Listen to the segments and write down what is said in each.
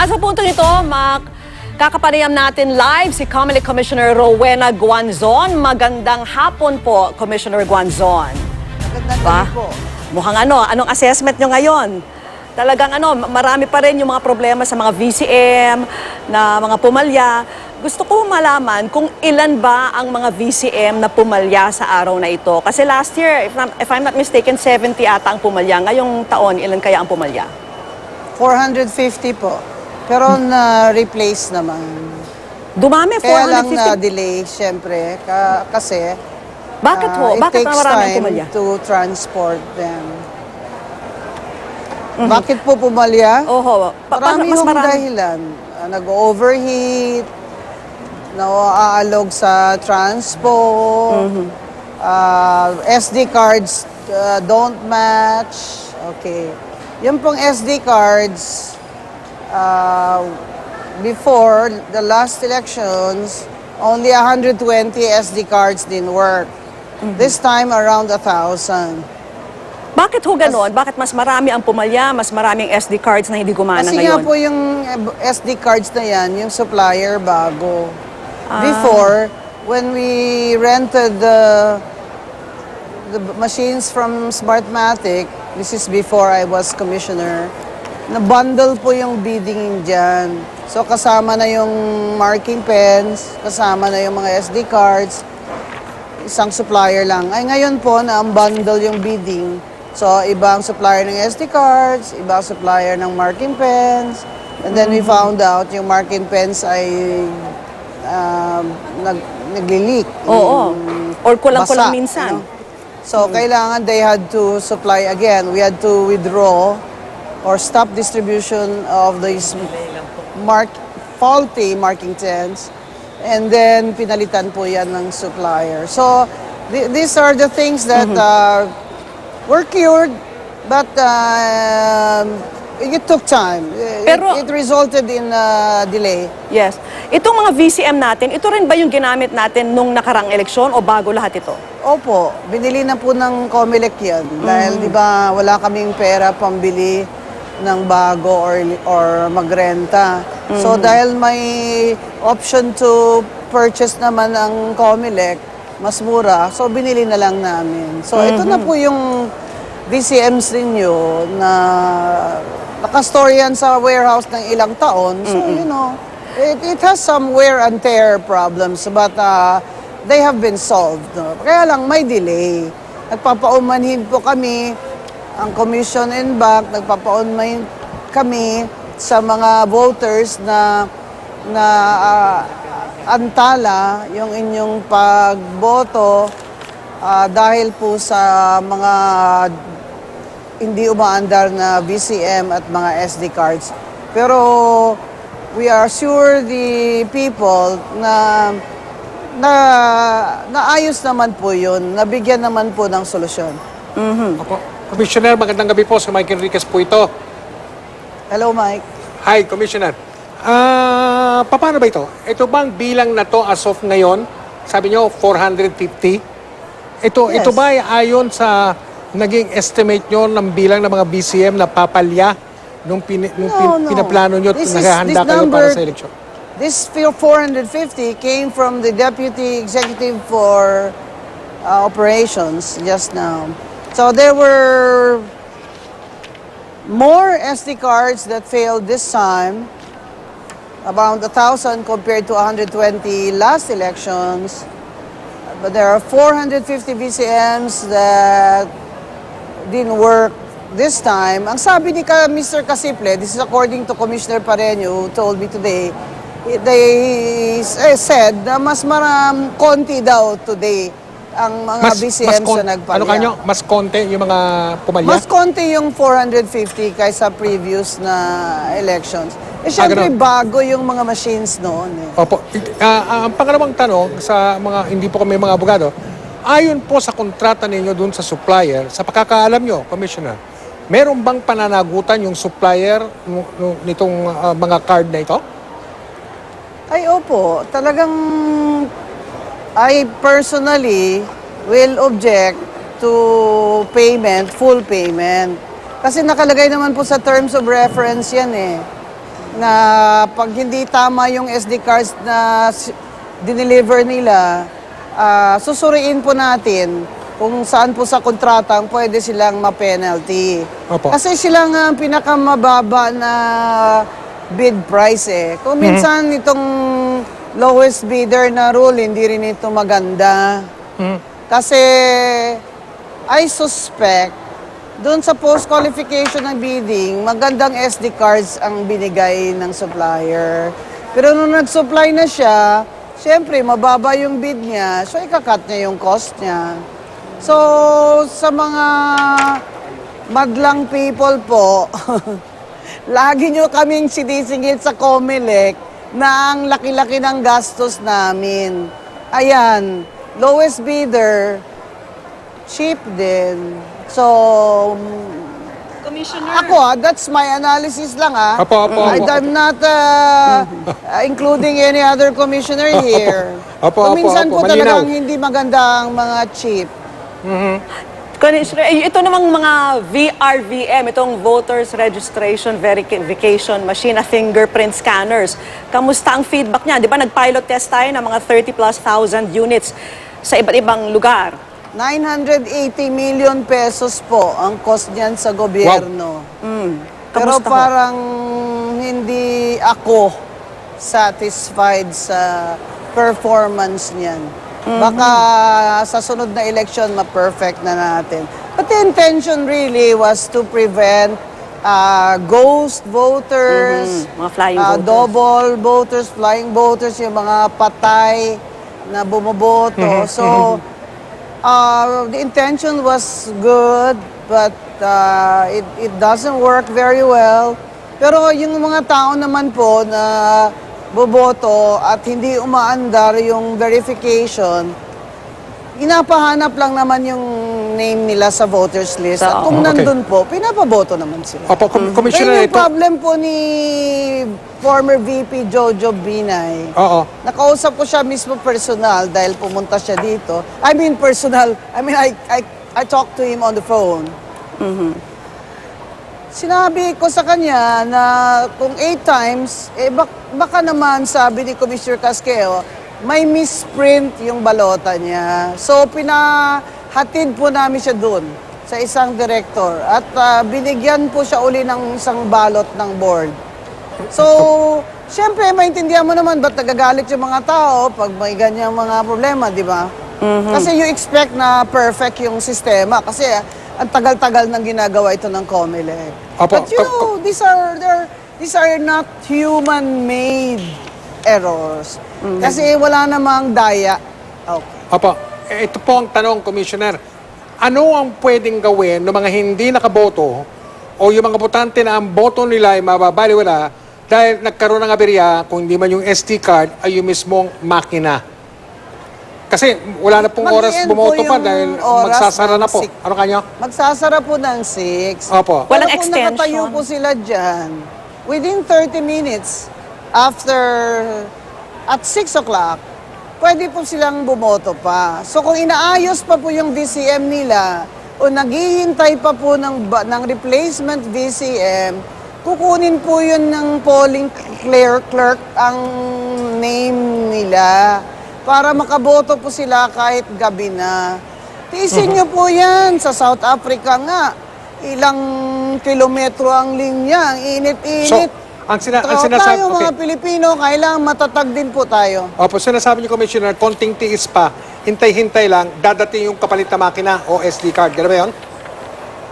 At sa punto nito, kakapanayam natin live si COMELEC Commissioner Rowena Guanzon. Magandang hapon po, Commissioner Guanzon. Magandang gabi po. Mukhang anong assessment nyo ngayon? Talagang marami pa rin yung mga problema sa mga VCM, na mga pumalya. Gusto ko malaman kung ilan ba ang mga VCM na pumalya sa araw na ito. Kasi last year, if I'm not mistaken, 70 ata ang pumalya. Ngayong taon, ilan kaya ang pumalya? 450 po. Pero na-replace naman. Dumami, 450? Kaya lang na-delay, syempre. Kasi bakit ho? Bakit it takes marami ang time pumalya? to transport them. Bakit po pumalya? Oho. Marami Mas hong marami. dahilan. Nag-overheat, naaalog sa transpo, SD cards don't match. Okay. Yung pong SD cards, before the last elections, only 120 SD cards didn't work. This time, around 1,000. Bakit ho ganon? Bakit mas marami ang pumalya, mas maraming SD cards na hindi gumana Kasi ngayon? nga po yung SD cards na yan, yung supplier bago. Before, when we rented the machines from Smartmatic, this is before I was commissioner, na-bundle po yung bidding dyan. So kasama na yung marking pens, kasama na yung mga SD cards, isang supplier lang. Ay ngayon po, na-bundle yung bidding. So ibang supplier ng SD cards, ibang supplier ng marking pens, and then we found out yung marking pens ay nagli-leak. Oo. Or kulang-kulang basa, minsan. So, kailangan they had to supply again. We had to withdraw or stop distribution of these faulty marking pens. And then, pinalitan po yan ng supplier. So, these are the things that were cured, but it took time. Pero, it resulted in delay. Yes. Itong mga VCM natin, ito rin ba yung ginamit natin nung nakarang eleksyon o bago lahat ito? Opo, binili na po ng COMELEC yan. Dahil di ba wala kaming pera pambili ng bago or magrenta. So dahil may option to purchase naman ang COMELEC, mas mura, so binili na lang namin. So ito na po yung VCMs ninyo na nakastore yan sa warehouse ng ilang taon. So it has some wear and tear problems, but they have been solved. No? Kaya lang may delay. Nagpapaumanhin po kami, ang Commission and Bank, nagpapaumanhin kami sa mga voters na antala yung inyong pagboto dahil po sa mga hindi umaandar na VCM at mga SD cards. Pero we are sure the people na naayos naman po yun, nabigyan naman po ng solusyon. Opo. Commissioner, magandang gabi po. Si Mike Enriquez po ito. Hello, Mike. Hi, Commissioner. Paano ba ito? Ito bang bilang na to as of ngayon? Sabi nyo, 450? Ito ba ay ayon sa naging estimate nyo ng bilang ng mga BCM na papalya nung pinaplano nyo at naghahanda kayo para sa eleksyon? This 450 came from the Deputy Executive for Operations just now. So there were more SD cards that failed this time, around 1,000 compared to 120 last elections. But there are 450 VCMs that didn't work this time. Ang sabi ni Mr. Casiple, this is according to Commissioner Pareño, who told me today, they said na mas konti daw today ang mga VCMs na nagpalya. Ano kanyo? Mas konti yung mga pumalya? Mas konti yung 450 kaysa previous na elections. Siyempre bago yung mga machines noon. Opo. Ang pangalawang tanong sa mga, hindi po kami mga abogado, ayon po sa kontrata ninyo dun sa supplier, sa pagkakaalam nyo, Commissioner, meron bang pananagutan yung supplier nitong mga card na ito? Ay, opo. Talagang I personally will object to payment, full payment. Kasi nakalagay naman po sa terms of reference yan eh. na pag hindi tama yung SD cards na dineliver nila, susuriin po natin kung saan po sa kontratang pwede silang ma-penalty. Opo. Kasi sila nga ang pinakamababa na bid price eh. Kung minsan itong lowest bidder na rule, hindi rin ito maganda. Kasi I suspect, doon sa post-qualification ng bidding, magandang SD cards ang binigay ng supplier. Pero nung nag-supply na siya, siyempre, mababa yung bid niya, so ikakat niya yung cost niya. So, sa mga madlang people po, lagi nyo kaming sinisingil sa COMELEC na ang laki-laki ng gastos namin. Ayan, lowest bidder, cheap din. So, Commissioner. ako that's my analysis lang Apo. I'm not including any other commissioner here. Apo. Minsan po Malinaw. talagang hindi maganda ang mga cheap. Ito namang mga VRVM, itong Voters Registration Verification Machine na fingerprint scanners. Kamusta ang feedback niya? Di ba nag-pilot test tayo ng mga 30,000+ units sa iba't ibang lugar? 980 million pesos po ang cost niyan sa gobyerno. Pero Kamusta ho? parang hindi ako satisfied sa performance niyan. Baka sa sunod na election, ma-perfect na natin. But the intention really was to prevent ghost voters, Mga flying voters. double voters, flying voters, yung mga patay na bumoboto. So, the intention was good, but it doesn't work very well. Pero yung mga tao naman po na boboto at hindi umaandar yung verification, inapahanap lang naman yung name nila sa voters list. At kung nandun po, pinapaboto naman sila. Opo, Commissioner, Kaya yung problem po ni former VP Jojo Binay, Oo. nakausap ko siya mismo personal dahil pumunta siya dito. I talked to him on the phone. Sinabi ko sa kanya na kung 8 times, baka naman, sabi ni Commissioner Casqueo, may misprint yung balota niya. So, pinahatid po namin siya dun sa isang director at binigyan po siya uli ng isang balot ng board. So, syempre, maintindihan mo naman ba't nagagalit yung mga tao pag may ganyang mga problema, di ba? Kasi you expect na perfect yung sistema kasi ang tagal-tagal nang ginagawa ito ng COMELEC. Opo. But you know, these are not human-made errors. Kasi wala namang daya. Okay. Opo, ito po ang tanong, Commissioner. Ano ang pwedeng gawin ng mga hindi nakaboto o yung mga botante na ang boto nila ay mababaliwala dahil nagkaroon ng aberya, kung hindi man yung SD card, ay yung mismong makina? Kasi wala na pong oras Mag-i-end bumoto po pa yung dahil oras magsasara na ng po. six. Ano kanyo? Magsasara po ng 6. Opo. Walang Pero kung nakatayo extension. po sila dyan, within 30 minutes, at 6 o'clock, pwede po silang bumoto pa. So kung inaayos pa po yung VCM nila, o naghihintay pa po ng replacement VCM, kukunin po yun ng polling clerk ang name nila para makaboto po sila kahit gabi na. Tiisin nyo po yan. Sa South Africa nga, ilang kilometro ang linya, ang init-init. So, ang sinasabi, tayo mga Pilipino, kailangan matatag din po tayo. Opo, sinasabi niyo, Commissioner, konting tiis pa, hintay-hintay lang, dadating yung kapalit na makina o SD card. Gano'n ba yun?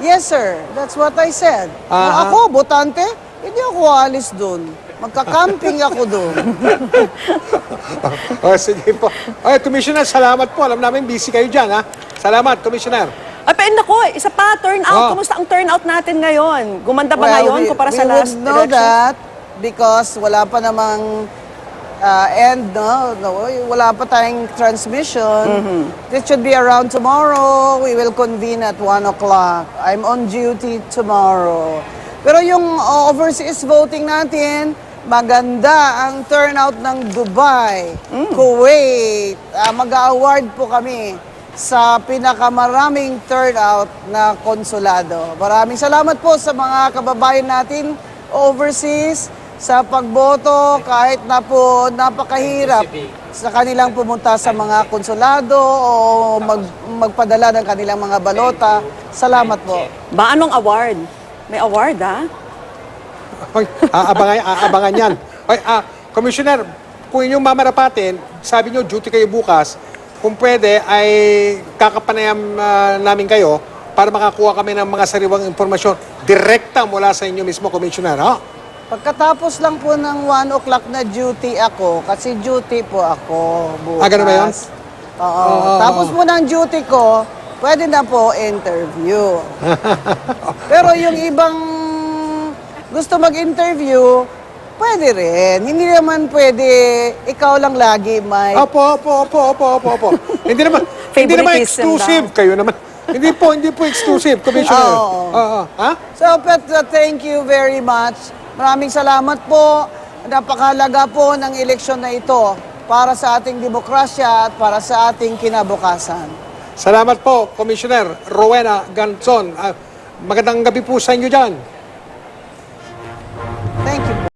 Yes, sir. That's what I said. Aha. Ako, botante, hindi ako alis dun. Magka-camping ako dun. Sige po. Ay, Commissioner, salamat po. Alam namin, busy kayo dyan, ha? Salamat, Commissioner. Ay, pero nako, isa pa, turnout. Kumusta ang turnout natin ngayon? Gumanda ba ngayon kumpara sa last we would know election? that because wala pa namang end, no? Wala pa tayong transmission. This should be around tomorrow. We will convene at 1 o'clock. I'm on duty tomorrow. Pero yung overseas voting natin, maganda ang turnout ng Dubai, Kuwait. Mag-award po kami sa pinakamaraming turnout na konsulado. Maraming salamat po sa mga kababayan natin overseas, sa pagboto kahit na po napakahirap sa kanilang pumunta sa mga konsulado o magpadala ng kanilang mga balota. Salamat po. Ba, anong award? May award, ha? Hoy, aabangan yan. Hoy, Commissioner, kung inyong mamarapatin, sabi nyo, duty kayo bukas, kung pwede ay kakapanayam namin kayo para makakuha kami ng mga sariwang impormasyon direkta mula sa inyo mismo, Commissioner. Ha? Pagkatapos lang po ng 1 o'clock na duty ako, kasi duty po ako bukas. Ganun ba yun? Oo. Tapos po ng duty ko, pwede na po interview. Pero yung ibang gusto mag-interview, pwede rin. Hindi naman pwede ikaw lang lagi may... Opo. Hindi naman Favoritism exclusive. daw. Kayo naman. Hindi po exclusive, Commissioner. Oo. Ha? So, Petra, thank you very much. Maraming salamat po. Napakahalaga po ng eleksyon na ito para sa ating demokrasya at para sa ating kinabukasan. Salamat po, Commissioner Rowena Guanzon. Magandang gabi po sa inyo dyan.